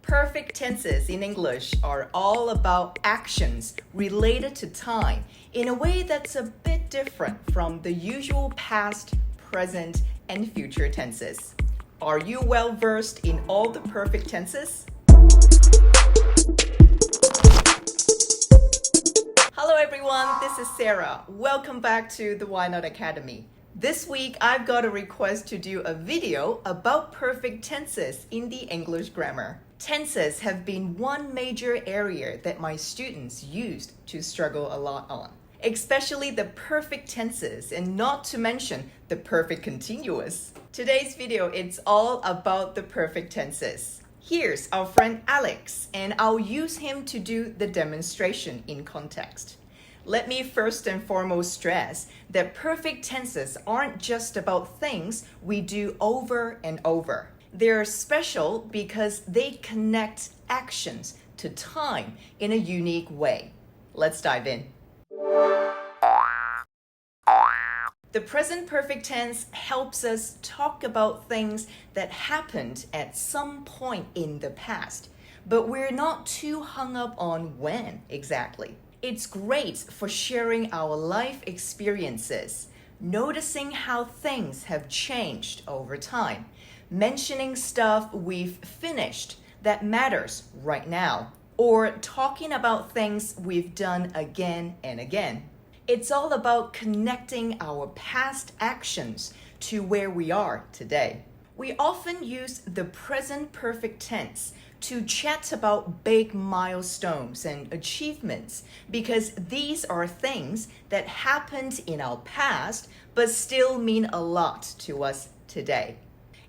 Perfect tenses in English are all about actions related to time in a way that's a bit different from the usual past, present, and future tenses. Are you well versed in all the perfect tenses? Hello everyone, this is Sarah. Welcome back to the WhyKnot Academy. This week, I've got a request to do a video about perfect tenses in the English grammar. Tenses have been one major area that my students used to struggle a lot on, especially the perfect tenses and not to mention the perfect continuous. Today's video, it's all about the perfect tenses. Here's our friend Alex, and I'll use him to do the demonstration in context. Let me first and foremost stress that perfect tenses aren't just about things we do over and over. They're special because they connect actions to time in a unique way. Let's dive in. The present perfect tense helps us talk about things that happened at some point in the past, but we're not too hung up on when exactly. It's great for sharing our life experiences, noticing how things have changed over time, mentioning stuff we've finished that matters right now, or talking about things we've done again and again. It's all about connecting our past actions to where we are today. We often use the present perfect tense to chat about big milestones and achievements because these are things that happened in our past but still mean a lot to us today.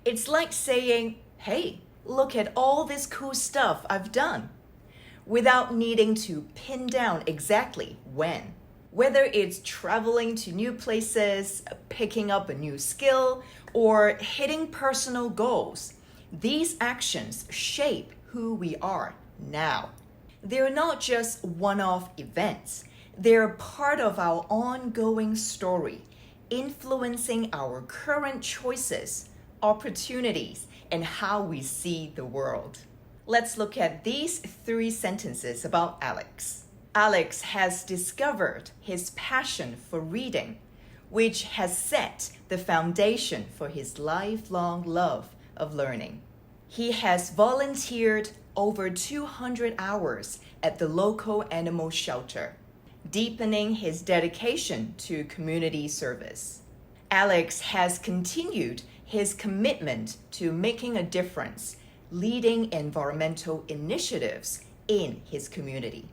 It's like saying, hey, look at all this cool stuff I've done, without needing to pin down exactly when. Whether it's traveling to new places, picking up a new skill, or hitting personal goals, these actions shape who we are now. They're not just one-off events. They're part of our ongoing story, influencing our current choices, opportunities, and how we see the world. Let's look at these 3 sentences about Alex. Alex has discovered his passion for reading, which has set the foundation for his lifelong love of learning. He has volunteered over 200 hours at the local animal shelter, deepening his dedication to community service. Alex has continued his commitment to making a difference, leading environmental initiatives in his community.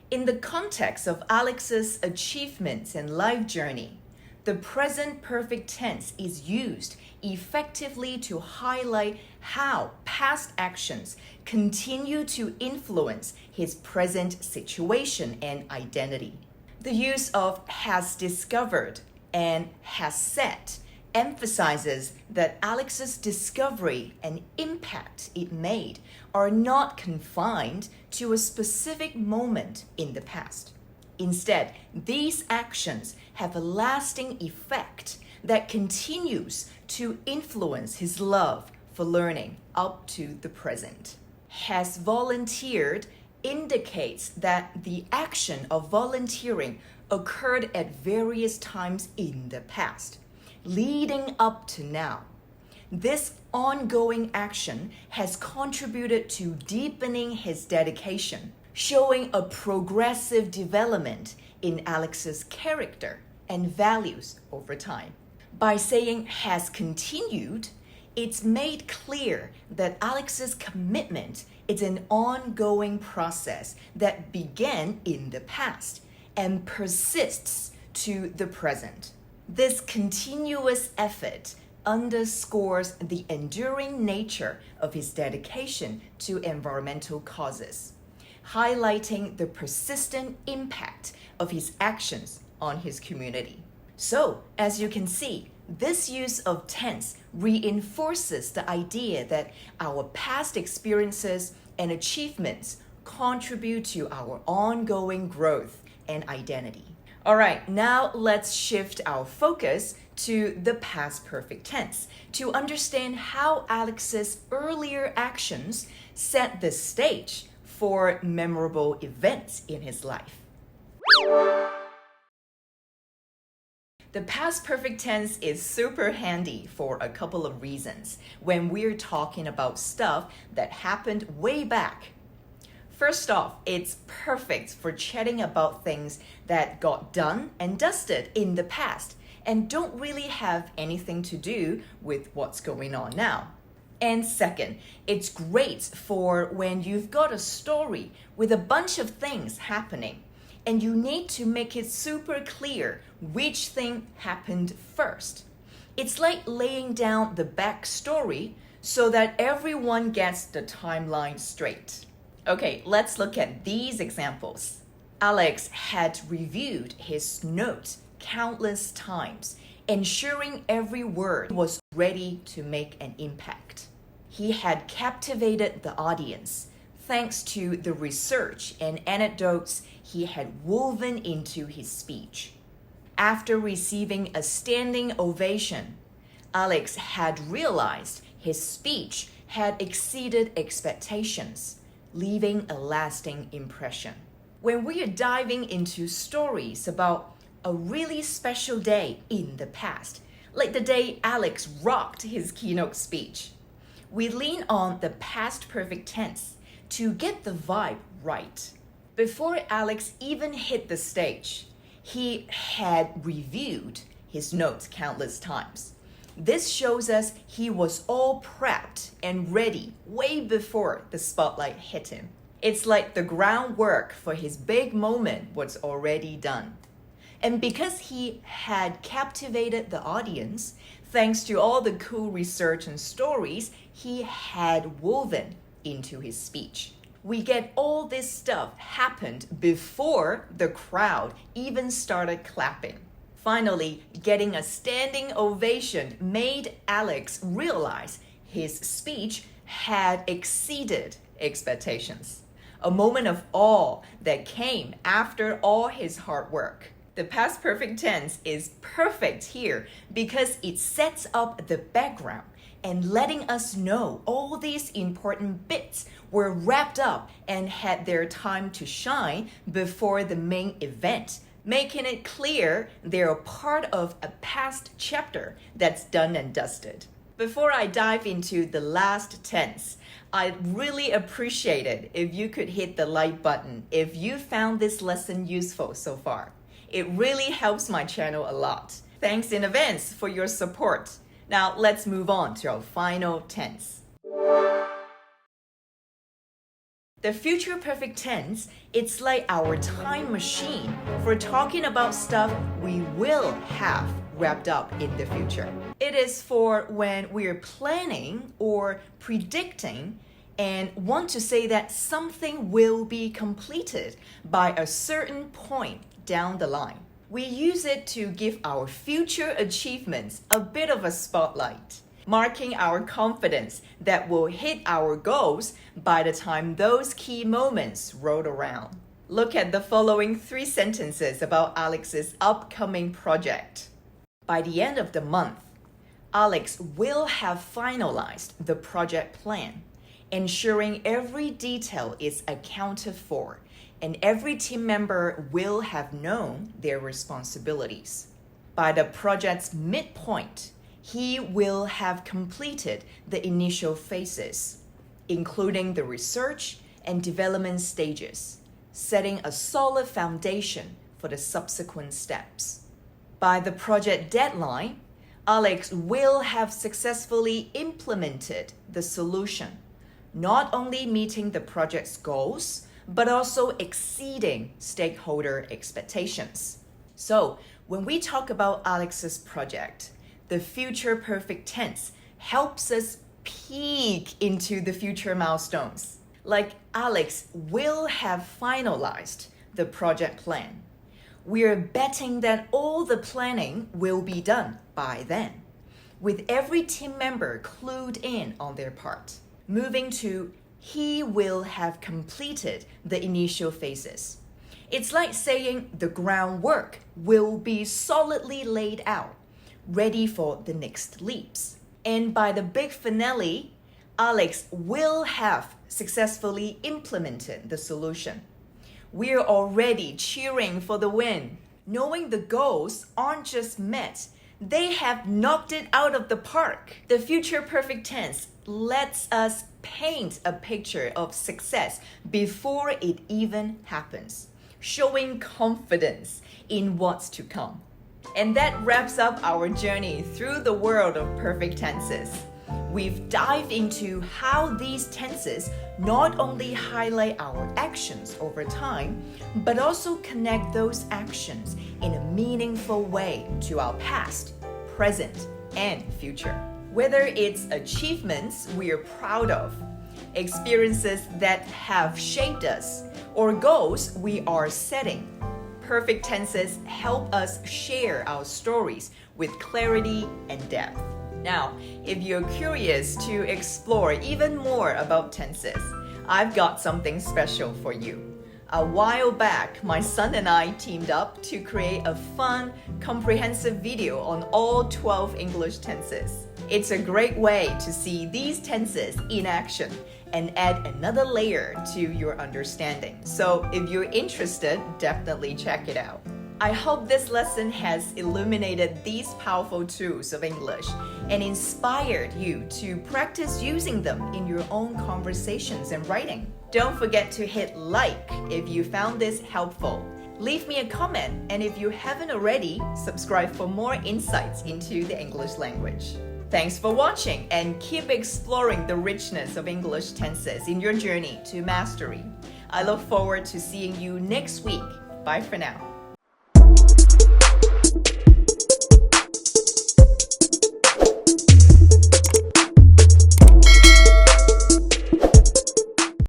In the context of Alex's achievements and life journey, the present perfect tense is used effectively to highlight how past actions continue to influence his present situation and identity. The use of has discovered and has set emphasizes that Alex's discovery and impact it made are not confined to a specific moment in the past. Instead, these actions have a lasting effect that continues to influence his love for learning up to the present. Has volunteered indicates that the action of volunteering occurred at various times in the past, leading up to now. This ongoing action has contributed to deepening his dedication, showing a progressive development in Alex's character and values over time. By saying has continued, it's made clear that Alex's commitment is an ongoing process that began in the past and persists to the present. This continuous effort underscores the enduring nature of his dedication to environmental causes, highlighting the persistent impact of his actions on his community. So, as you can see, this use of tense reinforces the idea that our past experiences and achievements contribute to our ongoing growth and identity. All right, now let's shift our focus to the past perfect tense to understand how Alex's earlier actions set the stage for memorable events in his life. The past perfect tense is super handy for a couple of reasons when we're talking about stuff that happened way back. First off, it's perfect for chatting about things that got done and dusted in the past and don't really have anything to do with what's going on now. And second, it's great for when you've got a story with a bunch of things happening and you need to make it super clear which thing happened first. It's like laying down the backstory so that everyone gets the timeline straight. Okay, let's look at these examples. Alex had reviewed his notes countless times, ensuring every word was ready to make an impact. He had captivated the audience thanks to the research and anecdotes he had woven into his speech. After receiving a standing ovation, Alex had realized his speech had exceeded expectations, leaving a lasting impression. When we are diving into stories about a really special day in the past, like the day Alex rocked his keynote speech, we lean on the past perfect tense to get the vibe right. Before Alex even hit the stage, he had reviewed his notes countless times. This shows us he was all prepped and ready way before the spotlight hit him. It's like the groundwork for his big moment was already done. And because he had captivated the audience, thanks to all the cool research and stories he had woven into his speech, we get all this stuff happened before the crowd even started clapping. Finally, getting a standing ovation made Alex realize his speech had exceeded expectations. A moment of awe that came after all his hard work. The past perfect tense is perfect here because it sets up the background and letting us know all these important bits were wrapped up and had their time to shine before the main event, making it clear they're part of a past chapter that's done and dusted. Before I dive into the last tense, I'd really appreciate it if you could hit the like button if you found this lesson useful so far. It really helps my channel a lot. Thanks in advance for your support. Now let's move on to our final tense. The future perfect tense, it's like our time machine for talking about stuff we will have wrapped up in the future. It is for when we're planning or predicting and want to say that something will be completed by a certain point down the line. We use it to give our future achievements a bit of a spotlight, marking our confidence that we'll hit our goals by the time those key moments roll around. Look at the following 3 sentences about Alex's upcoming project. By the end of the month, Alex will have finalized the project plan, ensuring every detail is accounted for and every team member will have known their responsibilities. By the project's midpoint, he will have completed the initial phases, including the research and development stages, setting a solid foundation for the subsequent steps. By the project deadline, Alex will have successfully implemented the solution, not only meeting the project's goals, but also exceeding stakeholder expectations. So, when we talk about Alex's project, the future perfect tense helps us peek into the future milestones. Like Alex will have finalized the project plan. We're betting that all the planning will be done by then, with every team member clued in on their part. Moving to he will have completed the initial phases. It's like saying the groundwork will be solidly laid out, ready for the next leaps. And by the big finale, Alex will have successfully implemented the solution. We're already cheering for the win, knowing the goals aren't just met, they have knocked it out of the park. The future perfect tense lets us paint a picture of success before it even happens, showing confidence in what's to come. And that wraps up our journey through the world of perfect tenses. We've dived into how these tenses not only highlight our actions over time, but also connect those actions in a meaningful way to our past, present, and future. Whether it's achievements we are proud of, experiences that have shaped us, or goals we are setting, perfect tenses help us share our stories with clarity and depth. Now, if you're curious to explore even more about tenses, I've got something special for you. A while back, my son and I teamed up to create a fun, comprehensive video on all 12 English tenses. It's a great way to see these tenses in action and add another layer to your understanding. So if you're interested, definitely check it out. I hope this lesson has illuminated these powerful tools of English and inspired you to practice using them in your own conversations and writing. Don't forget to hit like if you found this helpful. Leave me a comment, and if you haven't already, subscribe for more insights into the English language. Thanks for watching, and keep exploring the richness of English tenses in your journey to mastery. I look forward to seeing you next week. Bye for now.